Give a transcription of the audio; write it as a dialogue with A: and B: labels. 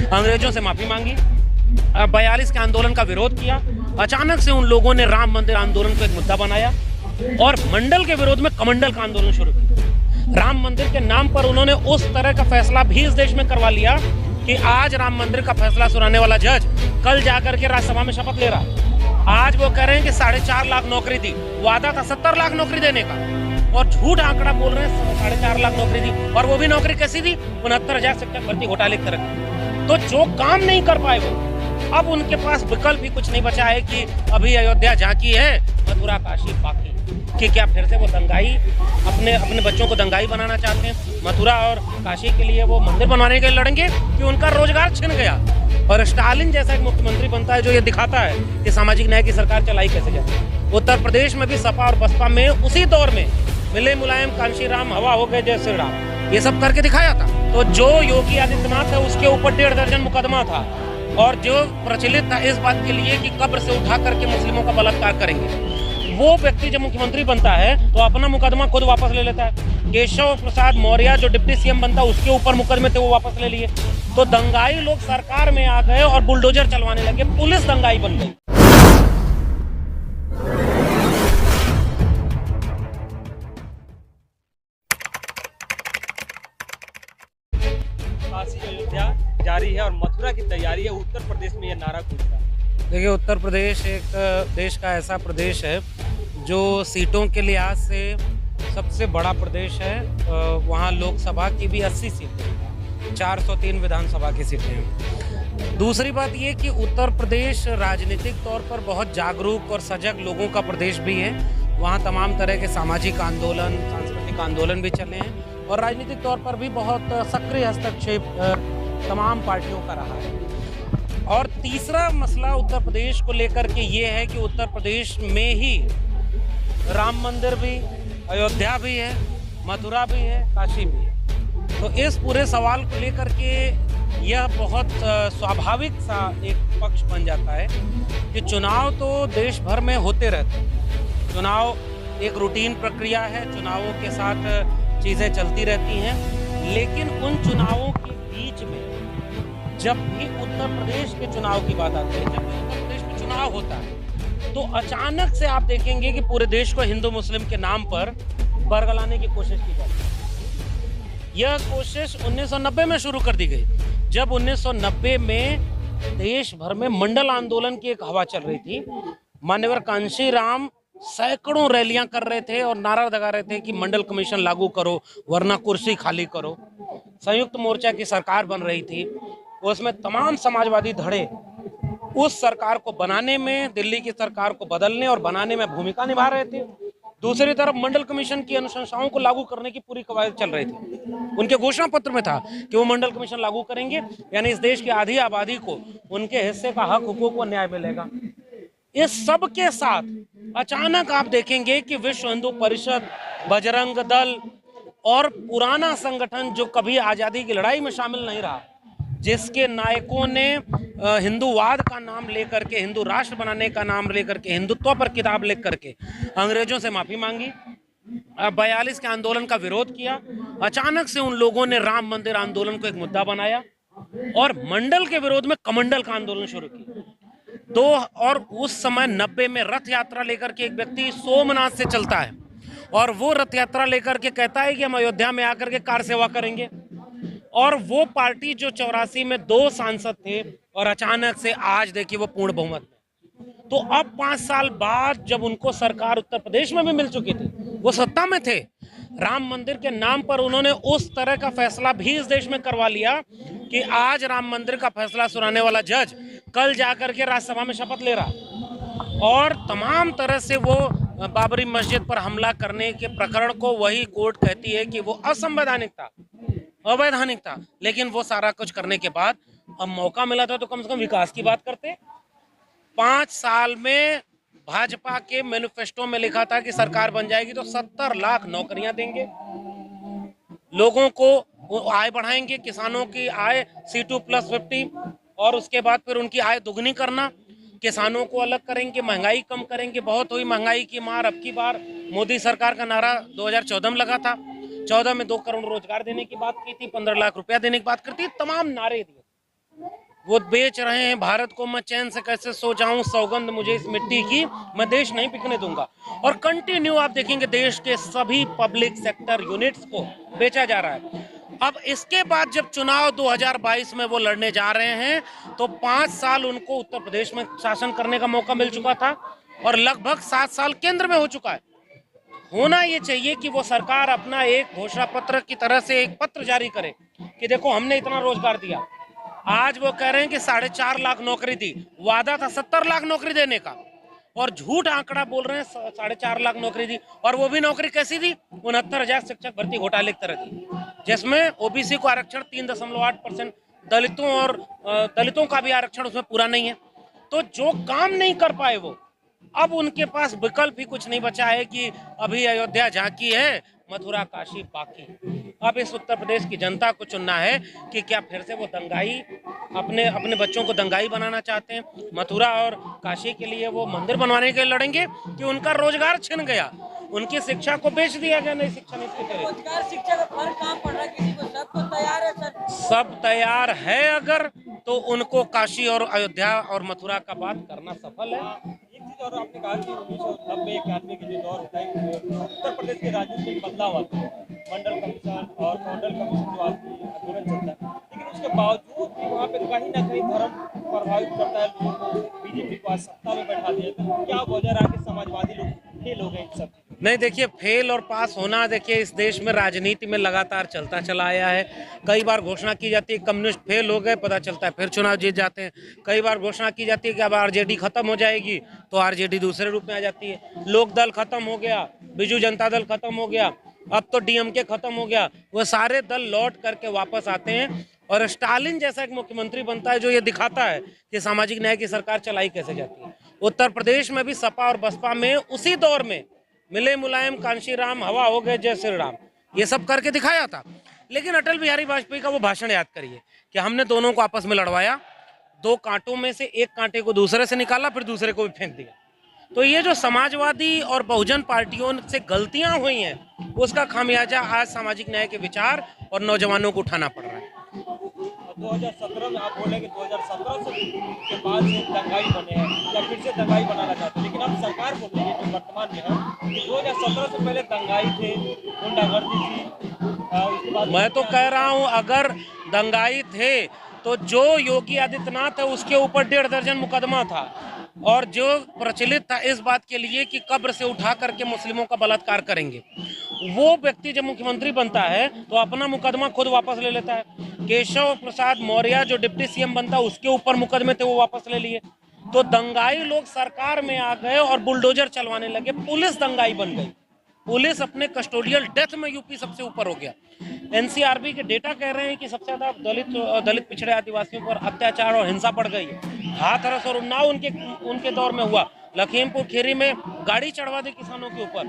A: अंग्रेजों से माफी मांगी, 42 के आंदोलन का विरोध किया। अचानक से उन लोगों ने राम मंदिर आंदोलन को एक मुद्दा बनाया और मंडल के विरोध में कमंडल का आंदोलन शुरू किया। राम मंदिर के नाम पर उन्होंने उस तरह का फैसला भी इस देश में करवा लिया कि आज राम मंदिर का फैसला सुनाने वाला जज कल जाकर के राज्यसभा में शपथ ले रहा। आज वो कह रहे हैं कि 4.5 लाख नौकरी दी, वादा था 70 लाख नौकरी देने का, और झूठ आंकड़ा बोल रहे हैं 4.5 लाख नौकरी दी। और वो भी नौकरी कैसी दी? 69,000 शिक्षक भर्ती घोटाले की तरह। तो जो काम नहीं कर पाए वो, अब उनके पास विकल्प भी कुछ नहीं बचा है कि अभी अयोध्या झांकी है, मथुरा काशी बाकी। कि क्या फिर से वो दंगाई अपने बच्चों को दंगाई बनाना चाहते हैं? मथुरा और काशी के लिए वो मंदिर बनवाने के लिए लड़ेंगे कि उनका रोजगार छिन गया? और स्टालिन जैसा एक मुख्यमंत्री बनता है जो ये दिखाता है कि सामाजिक न्याय की सरकार चलाई कैसे जाए। उत्तर प्रदेश में भी सपा और बसपा में उसी दौर में मिले मुलायम कांशीराम हवा हो गए जय श्री राम, ये सब करके दिखाया था। तो जो योगी आदित्यनाथ है उसके ऊपर 1.5 दर्जन मुकदमा था, और जो प्रचलित था इस बात के लिए कि कब्र से उठा करके मुस्लिमों का बलात्कार करेंगे। वो व्यक्ति जब मुख्यमंत्री बनता है तो अपना मुकदमा खुद वापस ले लेता है। केशव प्रसाद मौर्य जो डिप्टी सीएम बनता है उसके ऊपर मुकदमे थे, वो वापस ले लिए। तो दंगाई लोग सरकार में आ गए और बुलडोजर चलवाने लगे, पुलिस दंगाई बन गई।
B: काशी अयोध्या जारी है और मथुरा की तैयारी है। उत्तर प्रदेश में यह नारा गूंजता है।
A: देखिए, उत्तर प्रदेश एक देश का ऐसा प्रदेश है जो सीटों के लिहाज से सबसे बड़ा प्रदेश है। वहाँ लोकसभा की भी 80 सीटें, 403 विधानसभा की सीटें हैं। दूसरी बात ये कि उत्तर प्रदेश राजनीतिक तौर पर बहुत जागरूक और सजग लोगों का प्रदेश भी है। वहाँ तमाम तरह के सामाजिक आंदोलन, सांस्कृतिक आंदोलन भी चले हैं, और राजनीतिक तौर पर भी बहुत सक्रिय हस्तक्षेप तमाम पार्टियों का रहा है। और तीसरा मसला उत्तर प्रदेश को लेकर के ये है कि उत्तर प्रदेश में ही राम मंदिर भी, अयोध्या भी है, मथुरा भी है, काशी भी है। तो इस पूरे सवाल को लेकर के यह बहुत स्वाभाविक सा एक पक्ष बन जाता है कि चुनाव तो देश भर में होते रहते हैं। चुनाव एक रूटीन प्रक्रिया है, चुनावों के साथ चीज़ें चलती रहती हैं, लेकिन उन चुनावों के बीच में जब भी उत्तर प्रदेश के चुनाव की बात आती है, जब भी उत्तर प्रदेश में चुनाव होता है, तो अचानक से आप देखेंगे कि पूरे देश को हिंदू मुस्लिम के नाम पर बरगलाने की कोशिश की जाती है। यह कोशिश 1990 में शुरू कर दी गई, जब 1990 में देश भर में मंडल आंदोलन की एक हवा चल रही थी। मान्यवर कांशीराम सैकड़ों रैलियां कर रहे थे और नारा लगा रहे थे कि मंडल कमीशन लागू करो वरना कुर्सी खाली करो। संयुक्त मोर्चा की सरकार बन रही थी, उसमें तमाम समाजवादी धड़े उस सरकार को बनाने में, दिल्ली की सरकार को बदलने और बनाने में भूमिका निभा रहे थे। दूसरी तरफ मंडल कमीशन की अनुशंसाओं को लागू करने की पूरी कवायद चल रही थी। उनके घोषणा पत्र में था कि वो मंडल कमीशन लागू करेंगे, यानी इस देश की आधी आबादी को उनके हिस्से का हक, हुकूक और न्याय मिलेगा। इस सब के साथ अचानक आप देखेंगे कि विश्व हिंदू परिषद, बजरंग दल और पुराना संगठन जो कभी आज़ादी की लड़ाई में शामिल नहीं रहा, जिसके नायकों ने हिंदूवाद का नाम लेकर के, हिंदू राष्ट्र बनाने का नाम लेकर के, हिंदुत्व पर किताब लिख करके अंग्रेजों से माफी मांगी, 42 के आंदोलन का विरोध किया। अचानक से उन लोगों ने राम मंदिर आंदोलन को एक मुद्दा बनाया और मंडल के विरोध में कमंडल का आंदोलन शुरू किया। और उस समय 90 में रथ यात्रा लेकर के एक व्यक्ति सोमनाथ से चलता है और वो रथ यात्रा लेकर के कहता है कि हम अयोध्या में आकर के कार सेवा करेंगे। और वो पार्टी जो 84 में 2 सांसद थे और अचानक से आज देखिए वो पूर्ण बहुमत में। तो अब 5 साल बाद जब उनको सरकार उत्तर प्रदेश में भी मिल चुकी थी, वो सत्ता में थे, राम मंदिर के नाम पर उन्होंने उस तरह का फैसला भी इस देश में करवा लिया कि आज राम मंदिर का फैसला सुनाने वाला जज कल जाकर के राज्यसभा में शपथ ले रहा। और तमाम तरह से वो बाबरी मस्जिद पर हमला करने के प्रकरण को वही कोर्ट कहती है कि वो असंवैधानिक था, अवैधानिक था। लेकिन वो सारा कुछ करने के बाद अब मौका मिला था तो कम से कम विकास की बात करते। 5 साल में भाजपा के मैनिफेस्टो में लिखा था कि सरकार बन जाएगी तो 70 लाख नौकरियां देंगे, लोगों को आय बढ़ाएंगे, किसानों की आय C2+50, और उसके बाद फिर उनकी आय दुगनी करना, किसानों को अलग करेंगे, महंगाई कम करेंगे। बहुत हुई महंगाई की मार। अब की बार मोदी सरकार का नारा 2014 में लगा था, 14 में 2 करोड़ रोजगार देने की बात की थी, 15 लाख रुपया देने की बात करती, तमाम नारे दिए। वो बेच रहे हैं भारत को। मैं चैन से कैसे सो जाऊं, सौगंध मुझे इस मिट्टी की, मैं देश नहीं बिकने दूंगा। और कंटिन्यू आप देखेंगे देश के सभी पब्लिक सेक्टर यूनिट्स को बेचा जा रहा है। अब इसके बाद जब चुनाव 2022 में वो लड़ने जा रहे हैं तो 5 साल उनको उत्तर प्रदेश में शासन करने का मौका मिल चुका था और लगभग 7 साल केंद्र में हो चुका है। होना ये चाहिए कि वो सरकार अपना एक घोषणा पत्र की तरह से एक पत्र जारी करे कि देखो हमने इतना रोजगार दिया। आज वो कह रहे हैं कि 4.5 लाख नौकरी दी, वादा था 70 लाख नौकरी देने का और झूठ आंकड़ा बोल रहे हैं 4.5 लाख नौकरी दी। और वो भी नौकरी कैसी दी? 69,000 शिक्षक भर्ती घोटाले की तरह दी, जिसमें ओबीसी को आरक्षण 3.8%, दलितों का भी आरक्षण उसमें पूरा नहीं है। तो जो काम नहीं कर पाए वो, अब उनके पास विकल्प ही कुछ नहीं बचा है कि अभी अयोध्या झांकी है, मथुरा काशी बाकी। अब इस उत्तर प्रदेश की जनता को चुनना है कि क्या फिर से वो दंगाई अपने बच्चों को दंगाई बनाना चाहते हैं। मथुरा और काशी के लिए वो मंदिर बनवाने के लिए लड़ेंगे कि उनका रोजगार छिन गया, उनकी शिक्षा को बेच दिया गया नई शिक्षा नीति के तहत।
C: रोजगार शिक्षा का फर्क कहाँ पड़ रहा है? किसी को सब तो तैयार है सर।
A: सब तैयार है अगर तो उनको काशी और अयोध्या और मथुरा का बात करना सफल है।
B: एक चीज और आपने कहा कि 1990-91 के जो दौर होता है उत्तर प्रदेश के राजनीति में बदलाव आता है, मंडल कमीशन और मॉडल कमीशन जो आंदोलन चलता है, लेकिन उसके बावजूद भी वहाँ पे कहीं ना कहीं धर्म प्रभावित करता है लोगों को, बीजेपी को आज सत्ता में बैठा दिया। तो क्या वजह रहा कि समाजवादी लोग फेल हो गए इन सब?
A: नहीं, देखिए फेल और पास होना देखिए इस देश में राजनीति में लगातार चलता चला आया है। कई बार घोषणा की जाती है कम्युनिस्ट फेल हो गए, पता चलता है फिर चुनाव जीत जाते हैं। कई बार घोषणा की जाती है कि अब आरजेडी खत्म हो जाएगी तो आरजेडी दूसरे रूप में आ जाती है। लोक दल खत्म हो गया, बिजू जनता दल खत्म हो गया, अब तो डीएमके खत्म हो गया, वो सारे दल लौट करके वापस आते हैं और स्टालिन जैसा एक मुख्यमंत्री बनता है जो ये दिखाता है कि सामाजिक न्याय की सरकार चलाई कैसे जाती है। उत्तर प्रदेश में भी सपा और बसपा में उसी दौर में मिले मुलायम कांशीराम, हवा हो गए जय श्री राम, ये सब करके दिखाया था। लेकिन अटल बिहारी वाजपेयी का वो भाषण याद करिए कि हमने दोनों को आपस में लड़वाया, 2 कांटों में से एक कांटे को दूसरे से निकाला, फिर दूसरे को भी फेंक दिया। तो ये जो समाजवादी और बहुजन पार्टियों से गलतियां हुई हैं उसका खामियाजा आज सामाजिक न्याय के विचार और नौजवानों को उठाना पड़ रहा है।
B: 2017 में आप बोले कि 2017 से के बाद से दंगाई बने हैं या फिर से दंगाई बनाना चाहते हैं, लेकिन अब सरकार बोल रही है जो वर्तमान में है कि 2017 से पहले दंगाई थे, गुंडागर्दी थी। उसके बाद
A: मैं तो कह रहा हूं अगर दंगाई थे तो जो योगी आदित्यनाथ है उसके ऊपर 1.5 दर्जन मुकदमा था और जो प्रचलित था इस बात के लिए कि कब्र से उठा करके मुस्लिमों का बलात्कार करेंगे। वो व्यक्ति जब मुख्यमंत्री बनता है तो अपना मुकदमा खुद वापस ले लेता है। केशव प्रसाद मौर्य जो डिप्टी सीएम बनता उसके ऊपर मुकदमे थे वो वापस ले लिए। तो दंगाई लोग सरकार में आ गए और बुलडोजर चलवाने लगे, पुलिस दंगाई बन गई। पुलिस अपने कस्टोडियल डेथ में यूपी सबसे ऊपर हो गया। एनसीआरबी के डेटा कह रहे हैं कि सबसे ज्यादा दलित पिछड़े आदिवासियों पर अत्याचार और हिंसा बढ़ गई है। हाथरस और उन्नाव उनके दौर में हुआ। लखीमपुर खीरी में गाड़ी चढ़वा दी किसानों के ऊपर।